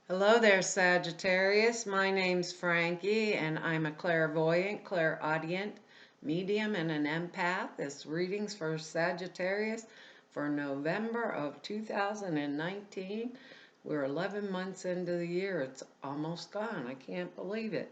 Hello there, Sagittarius. My name's Frankie, and I'm a clairvoyant, clairaudient, medium, and an empath. This reading's for Sagittarius for November of 2019. We're 11 months into the year. It's almost gone. I can't believe it.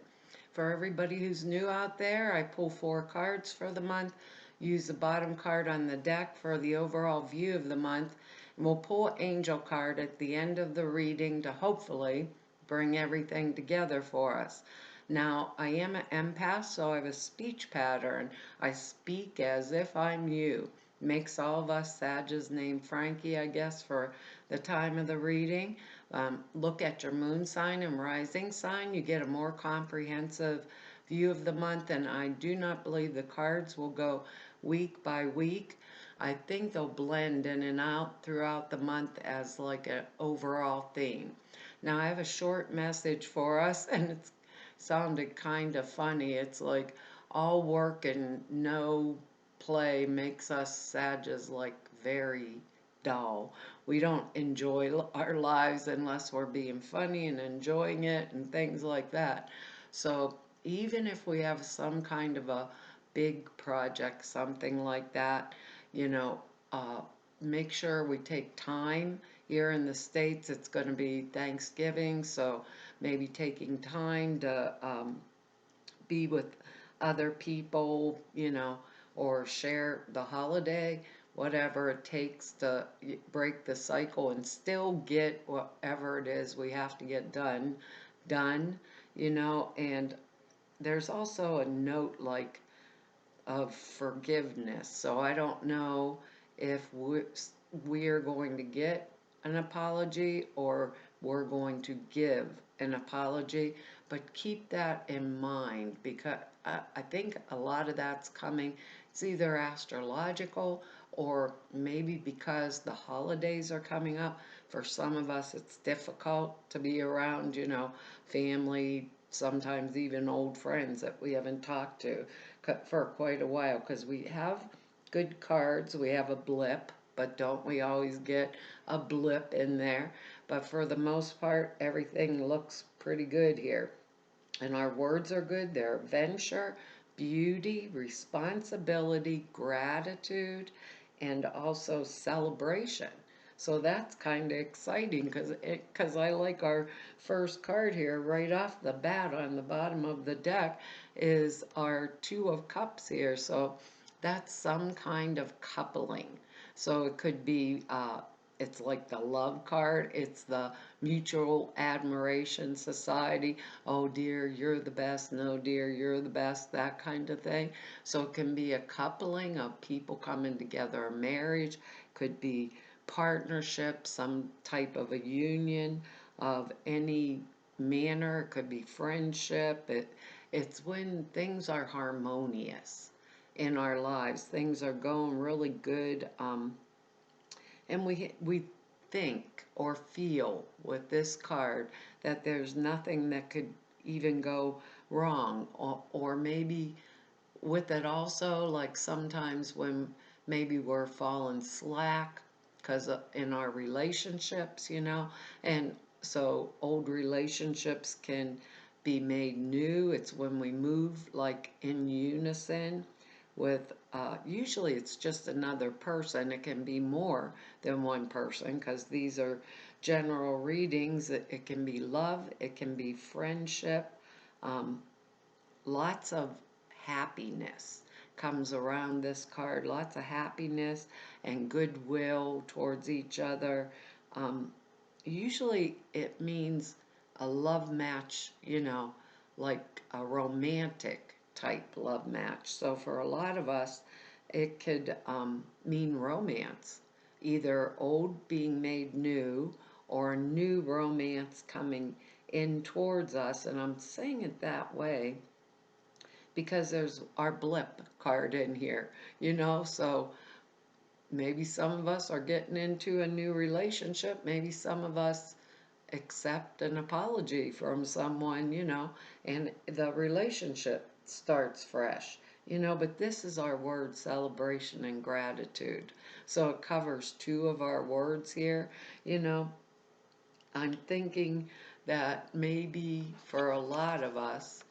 For everybody who's new out there, I pull 4 cards for the month. Use the bottom card on the deck for the overall view of the month. And we'll pull an angel card at the end of the reading to hopefully bring everything together for us. Now, I am an empath, so I have a speech pattern. I speak as if I'm you. Makes all of us Sages named Frankie, I guess, for the time of the reading. Look at your moon sign and rising sign. You get a more comprehensive view of the month, and I do not believe the cards will go week by week. I think they'll blend in and out throughout the month as like an overall theme. Now I have a short message for us, and it sounded kind of funny. It's like all work and no play makes us Sages like very dull. We don't enjoy our lives unless we're being funny and enjoying it and things like that. So even if we have some kind of a big project, something like that, you know, uh, make sure we take time. Here in the States, it's going to be Thanksgiving, so maybe taking time to be with other people, or share the holiday, whatever it takes to break the cycle and still get whatever it is we have to get done, and there's also a note like of forgiveness. So I don't know if we're going to get an apology or we're going to give an apology, but keep that in mind because I think a lot of that's coming. It's either astrological or maybe because the holidays are coming up. For some of us, it's difficult to be around, family, sometimes even old friends that we haven't talked to for quite a while because we have good cards. We have a blip, but don't we always get a blip in there? But for the most part, everything looks pretty good here. And our words are good. They're venture, beauty, responsibility, gratitude, and also celebration. So that's kind of exciting because I like our first card here right off the bat on the bottom of the deck is our Two of Cups here. So that's some kind of coupling. So it could be it's like the love card. It's the mutual admiration society. Oh dear, you're the best. No dear, you're the best. That kind of thing. So it can be a coupling of people coming together. A marriage could be partnership, some type of a union of any manner. It could be friendship. It's when things are harmonious in our lives. Things are going really good. And we think or feel with this card that there's nothing that could even go wrong, or maybe with it also, like sometimes when maybe we're falling slack because in our relationships, and so old relationships can be made new. It's when we move like in unison with usually it's just another person. It can be more than one person because these are general readings. It can be love, it can be friendship. um, Lots of happiness comes around this card. Lots of happiness and goodwill towards each other. Um, Usually it means a love match, like a romantic type love match. So for a lot of us, it could mean romance, either old being made new or a new romance coming in towards us. And I'm saying it that way because there's our blip card in here, so maybe some of us are getting into a new relationship, maybe some of us accept an apology from someone, and the relationship starts fresh. But this is our word celebration and gratitude. So it covers two of our words here. you know I'm thinking that maybe for a lot of us,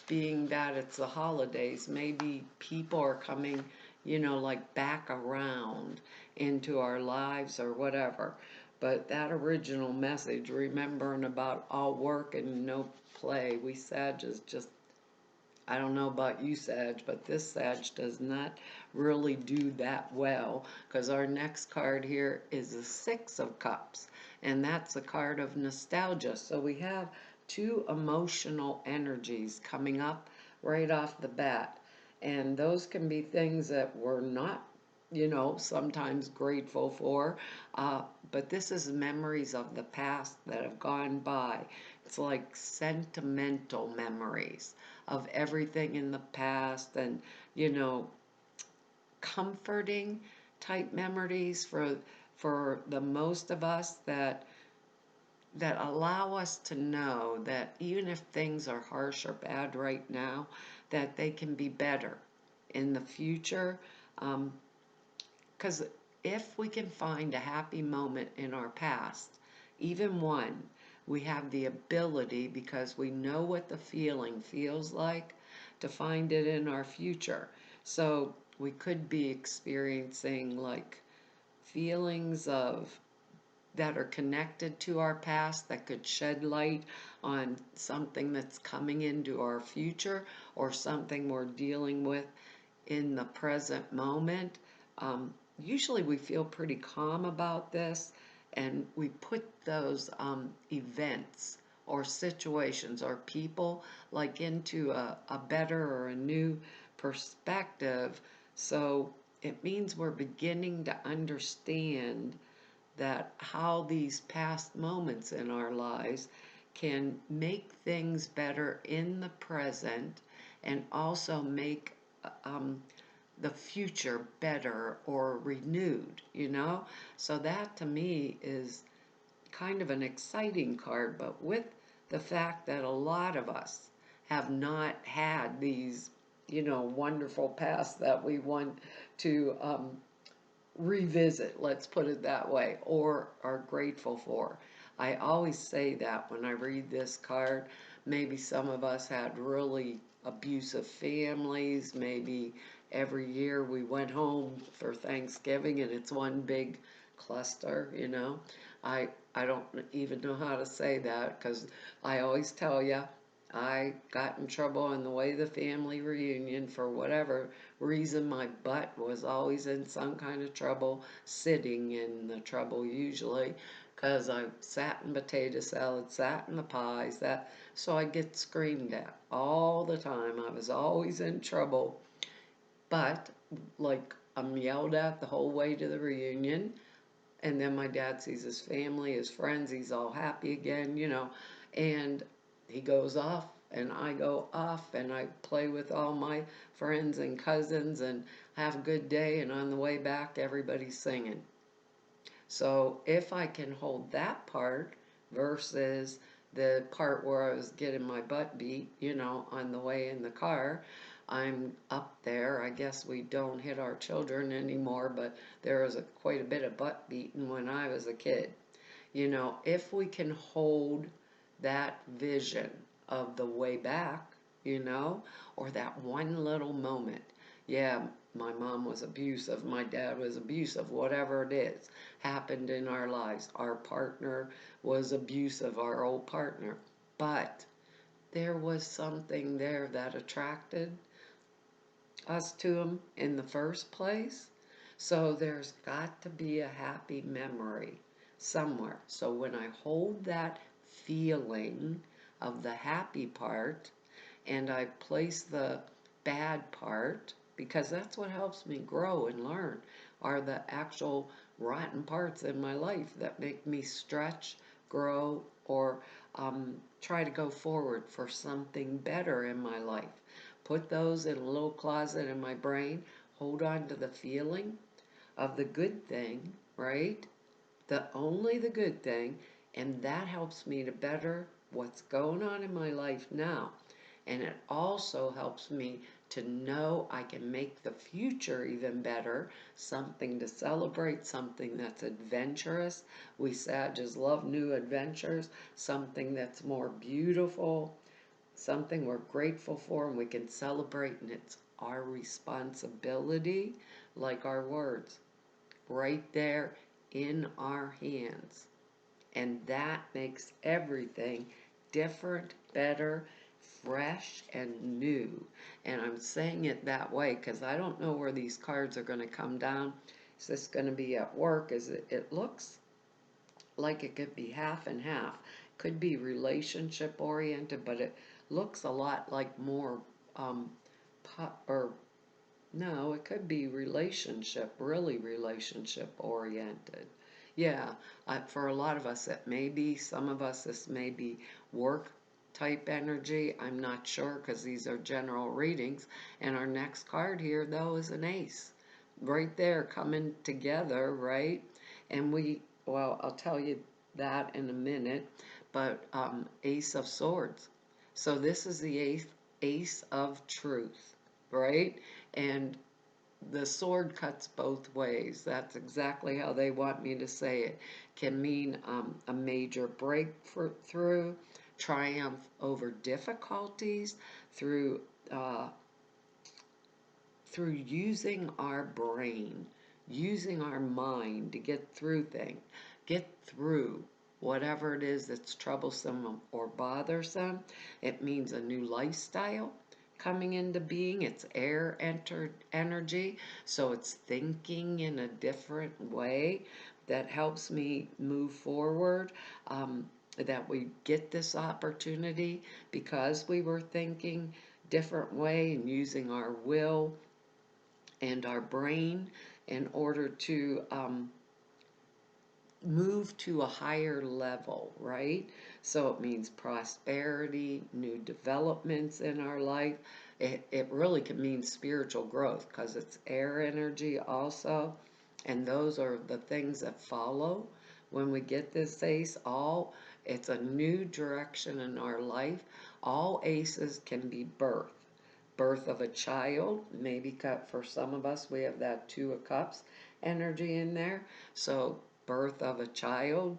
being that it's the holidays, maybe people are coming, like back around into our lives or whatever. But that original message, remembering about all work and no play, we Sag is just, I don't know about you, Sag, but this Sag does not really do that well, because our next card here is the Six of Cups, and that's a card of nostalgia. So we have two emotional energies coming up right off the bat, and those can be things that we're not, sometimes grateful for, but this is memories of the past that have gone by. It's like sentimental memories of everything in the past, and you know comforting type memories for the most of us, that allow us to know that even if things are harsh or bad right now, that they can be better in the future. Because if we can find a happy moment in our past, even one, we have the ability, because we know what the feeling feels like, to find it in our future. So we could be experiencing like feelings of that are connected to our past, that could shed light on something that's coming into our future, or something we're dealing with in the present moment. Usually we feel pretty calm about this, and we put those events or situations or people like into a better or a new perspective. So it means we're beginning to understand that how these past moments in our lives can make things better in the present, and also make the future better or renewed. So that to me is kind of an exciting card, but with the fact that a lot of us have not had these, wonderful past that we want to revisit, let's put it that way, or are grateful for. I always say that when I read this card. Maybe some of us had really abusive families. Maybe every year we went home for Thanksgiving and it's one big cluster. I don't even know how to say that, because I always tell you, I got in trouble on the way to the family reunion for whatever reason. My butt was always in some kind of trouble, sitting in the trouble usually, because I sat in potato salad, sat in the pies, so I get screamed at all the time. I was always in trouble, but like I'm yelled at the whole way to the reunion, and then my dad sees his family, his friends, he's all happy again, and he goes off and I go off and I play with all my friends and cousins and have a good day, and on the way back everybody's singing. So if I can hold that part versus the part where I was getting my butt beat, on the way in the car, I'm up there. I guess we don't hit our children anymore, but there was quite a bit of butt beating when I was a kid. If we can hold that vision of the way back, or that one little moment. Yeah, my mom was abusive, my dad was abusive, whatever it is, happened in our lives. Our partner was abusive, our old partner. But there was something there that attracted us to him in the first place. So there's got to be a happy memory somewhere. So when I hold that feeling of the happy part and I place the bad part, because that's what helps me grow and learn, are the actual rotten parts in my life that make me stretch, grow, or try to go forward for something better in my life. Put those in a little closet in my brain, hold on to the feeling of the good thing, right? Only the good thing, and that helps me to better what's going on in my life now. And it also helps me to know I can make the future even better, something to celebrate, something that's adventurous. We Sages love new adventures, something that's more beautiful, something we're grateful for and we can celebrate, and it's our responsibility, like our words, right there in our hands. And that makes everything different, better, fresh, and new. And I'm saying it that way because I don't know where these cards are going to come down. Is this going to be at work? It looks like it could be half and half. Could be relationship oriented, but it looks a lot like more or no, it could be relationship, really relationship oriented. Yeah, for a lot of us, it may be. Some of us, this may be work type energy. I'm not sure because these are general readings. And our next card here, though, is an ace. Right there, coming together, right? And well, I'll tell you that in a minute, but Ace of Swords. So this is the ace of truth, right? And the sword cuts both ways. That's exactly how they want me to say it. Can mean a major breakthrough, triumph over difficulties, through uh, through using our brain, using our mind to get through things, get through whatever it is that's troublesome or bothersome. It means a new lifestyle coming into being. It's air entered energy, so it's thinking in a different way that helps me move forward. That we get this opportunity because we were thinking different way and using our will and our brain in order to move to a higher level, right? So it means prosperity, new developments in our life. It really can mean spiritual growth because it's air energy also. And those are the things that follow when we get this ace. It's a new direction in our life. All aces can be birth of a child. Maybe for some of us, we have that Two of Cups energy in there. So birth of a child,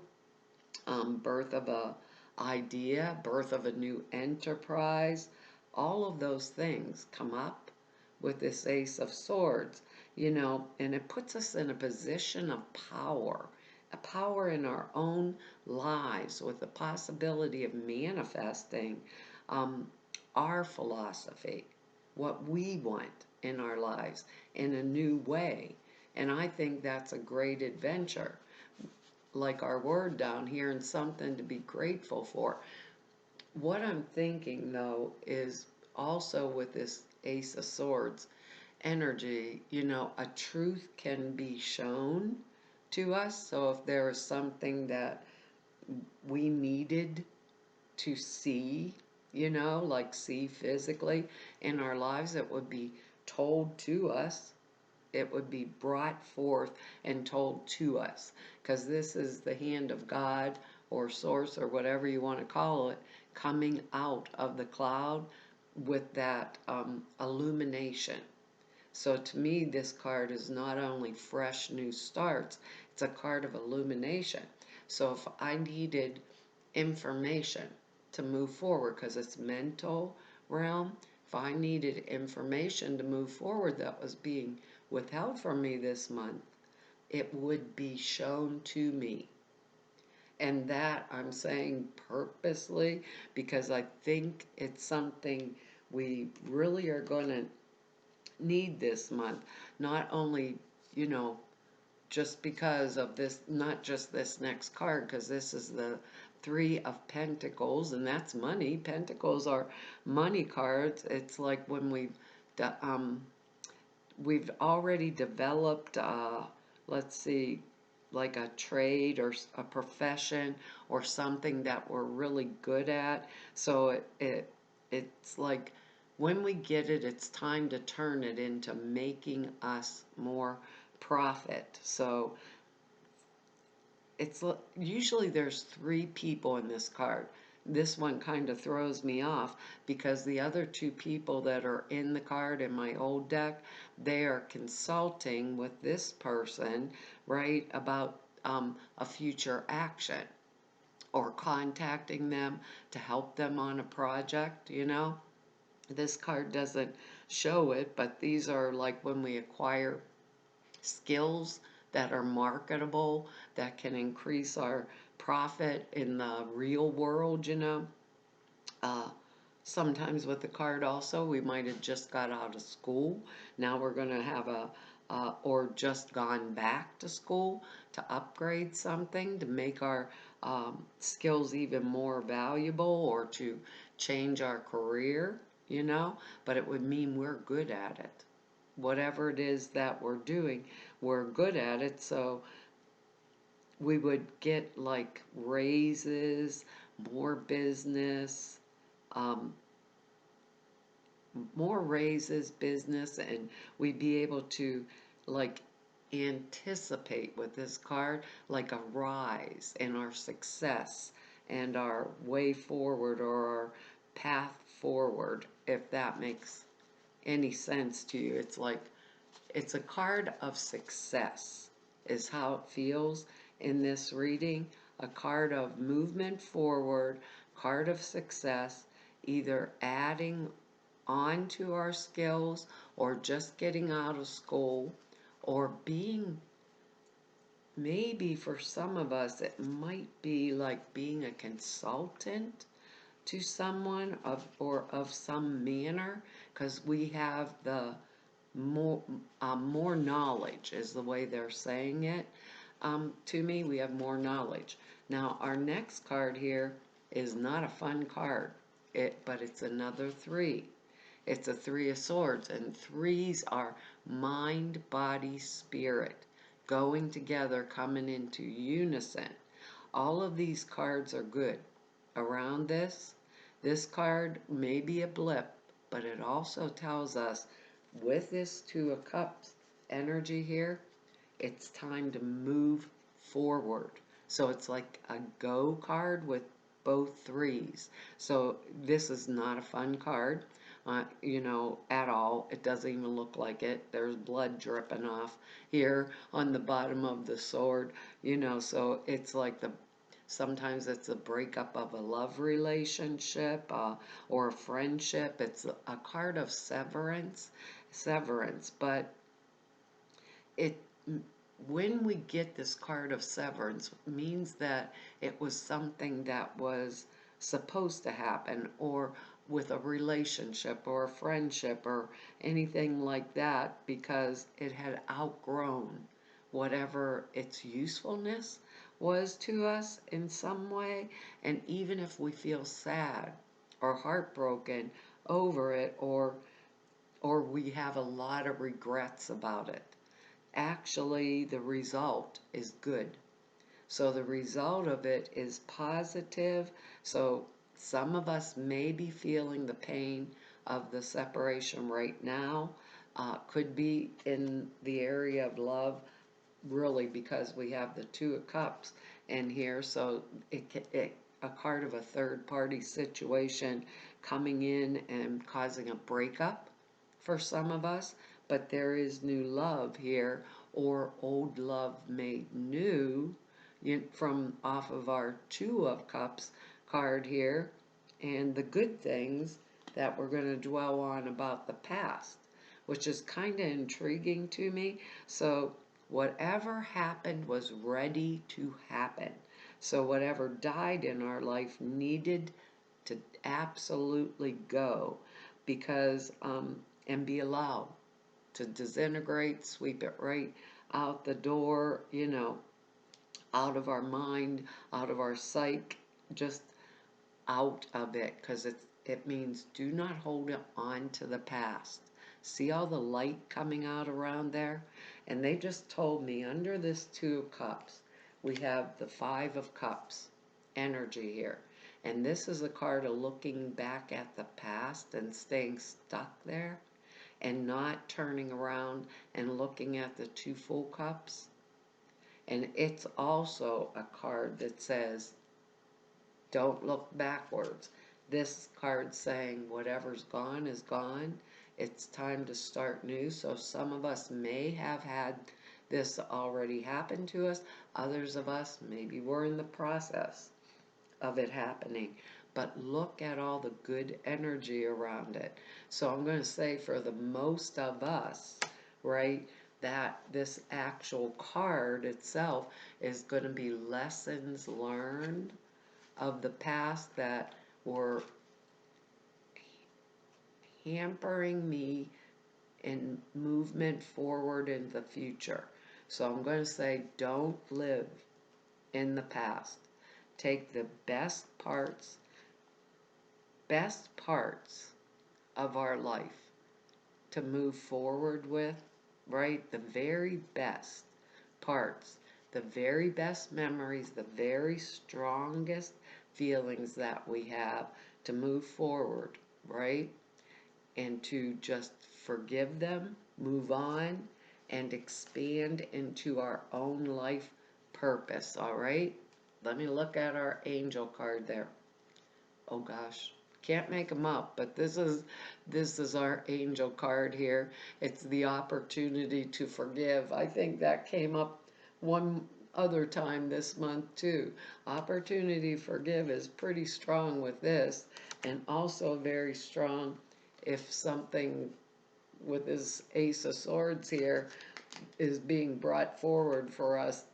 birth of a idea, birth of a new enterprise. All of those things come up with this Ace of Swords, and it puts us in a position of power, a power in our own lives with the possibility of manifesting um, our philosophy, what we want in our lives in a new way. And I think that's a great adventure, like our word down here, and something to be grateful for. What I'm thinking, though, is also with this Ace of Swords energy, a truth can be shown to us. So if there is something that we needed to see, like see physically in our lives, it would be told to us. It would be brought forth and told to us, because this is the hand of God or source or whatever you want to call it, coming out of the cloud with that illumination. So to me, this card is not only fresh new starts, it's a card of illumination. So if I needed information to move forward, because it's mental realm, if I needed information to move forward that was being withheld from me this month, it would be shown to me. And that I'm saying purposely because I think it's something we really are going to need this month. Not only, just because of this, not just this next card, because this is the Three of Pentacles, and that's money. Pentacles are money cards. It's like when we've already developed, let's see, like a trade or a profession or something that we're really good at. So it's like when we get it, it's time to turn it into making us more profit. So it's usually there's three people in this card. this one kind of throws me off because the other two people that are in the card in my old deck, they are consulting with this person, right, about a future action or contacting them to help them on a project, you know. This card doesn't show it, but these are like when we acquire skills that are marketable, that can increase our profit in the real world, you know. Uh, Sometimes with the card also, we might have just got out of school. Now we're going to have or just gone back to school to upgrade something to make our skills even more valuable or to change our career, you know. But it would mean we're good at it. Whatever it is that we're doing, we're good at it. So we would get like raises, more business, um, more raises, business, and we'd be able to like anticipate with this card like a rise in our success and our way forward or our path forward, if that makes any sense to you. It's like it's a card of success is how it feels in this reading. A card of movement forward, card of success, either adding on to our skills or just getting out of school or being, maybe for some of us it might be like being a consultant to someone of some manner, because we have the more knowledge is the way they're saying it. To me, we have more knowledge. Now, our next card here is not a fun card, but it's another three. It's a three of swords, and threes are mind, body, spirit, going together, coming into unison. All of these cards are good. Around this card may be a blip, but it also tells us with this Two of Cups energy here, it's time to move forward. So it's like a go card with both threes. So this is not a fun card, you know, at all. It doesn't even look like it. There's blood dripping off here on the bottom of the sword, you know, so it's like sometimes it's a breakup of a love relationship or a friendship. It's a card of severance. But it, when we get this card of severance, means that it was something that was supposed to happen, or with a relationship or a friendship or anything like that, because it had outgrown whatever its usefulness was to us in some way. And even if we feel sad or heartbroken over it, or we have a lot of regrets about it, actually the result is good. So the result of it is positive. So some of us may be feeling the pain of the separation right now. Could be in the area of love, really, because we have the Two of Cups in here. So a card of a third party situation coming in and causing a breakup for some of us. But there is new love here, or old love made new, from off of our Two of Cups card here. And the good things that we're going to dwell on about the past, which is kind of intriguing to me. So whatever happened was ready to happen. So whatever died in our life needed to absolutely go, because and be allowed to disintegrate, sweep it right out the door, you know, out of our mind, out of our psyche, just out of it, because it means do not hold on to the past. See all the light coming out around there? And they just told me under this Two of Cups, we have the Five of Cups energy here. And this is a card of looking back at the past and staying stuck there and not turning around and looking at the Two Full Cups. And it's also a card that says Don't look backwards. This card's saying whatever's gone is gone. It's time to start new. So some of us may have had this already happen to us. Others of us, maybe we're in the process of it happening. But look at all the good energy around it. So I'm going to say for the most of us, right, that this actual card itself is going to be lessons learned of the past that were hampering me in movement forward in the future. So I'm going to say don't live in the past. Take the best parts of our life to move forward with, right? The very best parts, the very best memories, the very strongest feelings that we have to move forward, right? And to just forgive them, move on, and expand into our own life purpose, all right? Let me look at our angel card there. Oh gosh, can't make them up, but this is our angel card here. It's the opportunity to forgive. I think that came up one other time this month too. Opportunity to forgive is pretty strong with this, and also very strong if something with this Ace of Swords here is being brought forward for us,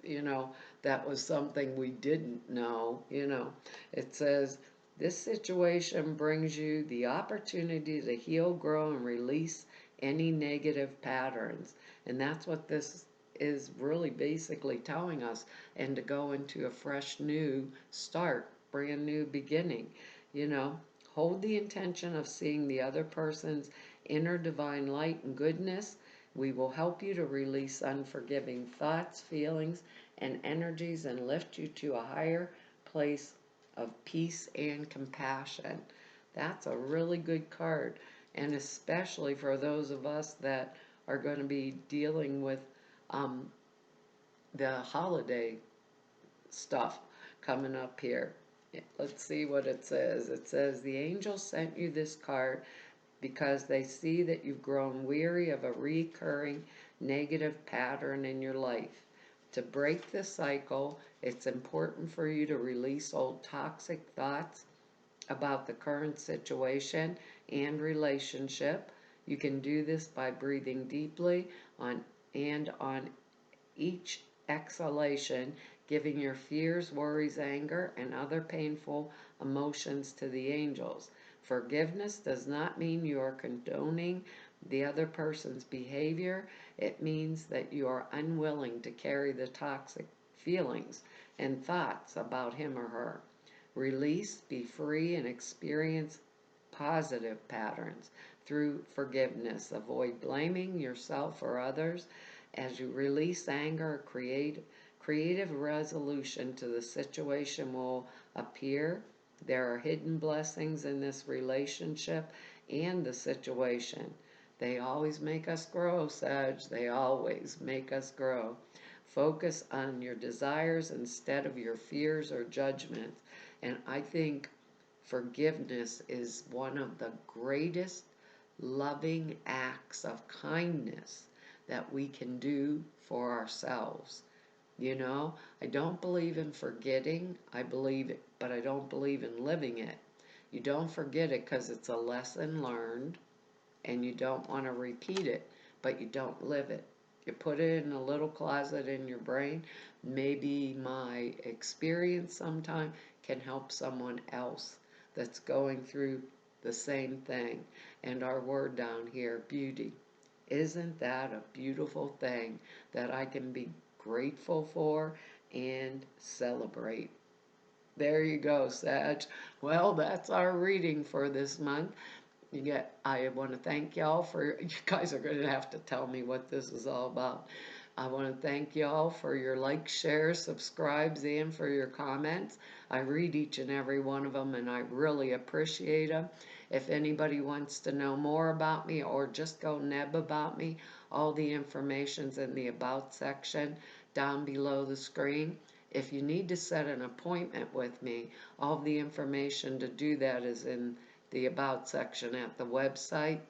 that was something we didn't know, It says, this situation brings you the opportunity to heal, grow, and release any negative patterns. And that's what this is really basically telling us, and to go into a fresh new start, brand new beginning, Hold the intention of seeing the other person's inner divine light and goodness. We will help you to release unforgiving thoughts, feelings, and energies and lift you to a higher place of peace and compassion. That's a really good card, and especially for those of us that are going to be dealing with the holiday stuff coming up here. Let's see what it says. It says, the angels sent you this card because they see that you've grown weary of a recurring negative pattern in your life. To break the cycle, it's important for you to release old toxic thoughts about the current situation and relationship. You can do this by breathing deeply on each exhalation, giving your fears, worries, anger, and other painful emotions to the angels. Forgiveness does not mean you are condoning the other person's behavior. It means that you are unwilling to carry the toxic feelings and thoughts about him or her. Release, be free, and experience positive patterns through forgiveness. Avoid blaming yourself or others. As you release anger, creative resolution to the situation will appear. There are hidden blessings in this relationship and the situation. They always make us grow, Sag. They always make us grow. Focus on your desires instead of your fears or judgments. And I think forgiveness is one of the greatest loving acts of kindness that we can do for ourselves. I don't believe in forgetting. I believe it, but I don't believe in living it. You don't forget it because it's a lesson learned and you don't want to repeat it, but you don't live it. You put it in a little closet in your brain. Maybe my experience sometime can help someone else that's going through the same thing. And our word down here, beauty. Isn't that a beautiful thing that I can be grateful for and celebrate? There you go, Sag. Well, that's our reading for this month. I want to thank y'all for, you guys are going to have to tell me what this is all about. I want to thank y'all for your likes, shares, subscribes, and for your comments. I read each and every one of them, and I really appreciate them. If anybody wants to know more about me or just go neb about me, all the information's in the About section down below the screen. If you need to set an appointment with me, all the information to do that is in the About section at the website.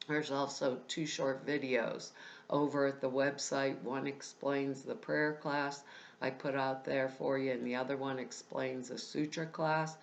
There's also 2 short videos over at the website. One explains the prayer class I put out there for you, and the other one explains the sutra class.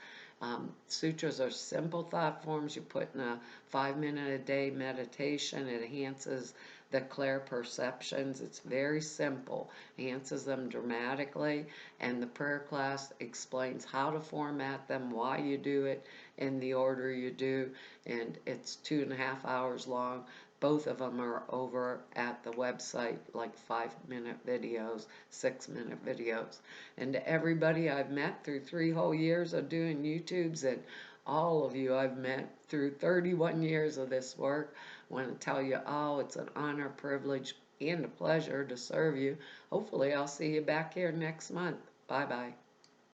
Sutras are simple thought forms you put in a 5-minute a day meditation. It enhances the clear perceptions. It's very simple, enhances them dramatically, and the prayer class explains how to format them, why you do it in the order you do, and it's 2.5 hours long. Both of them are over at the website, like 5-minute videos, 6-minute videos. And to everybody I've met through 3 whole years of doing YouTubes, and all of you I've met through 31 years of this work, I want to tell you, oh, it's an honor, privilege, and a pleasure to serve you. Hopefully I'll see you back here next month. Bye-bye.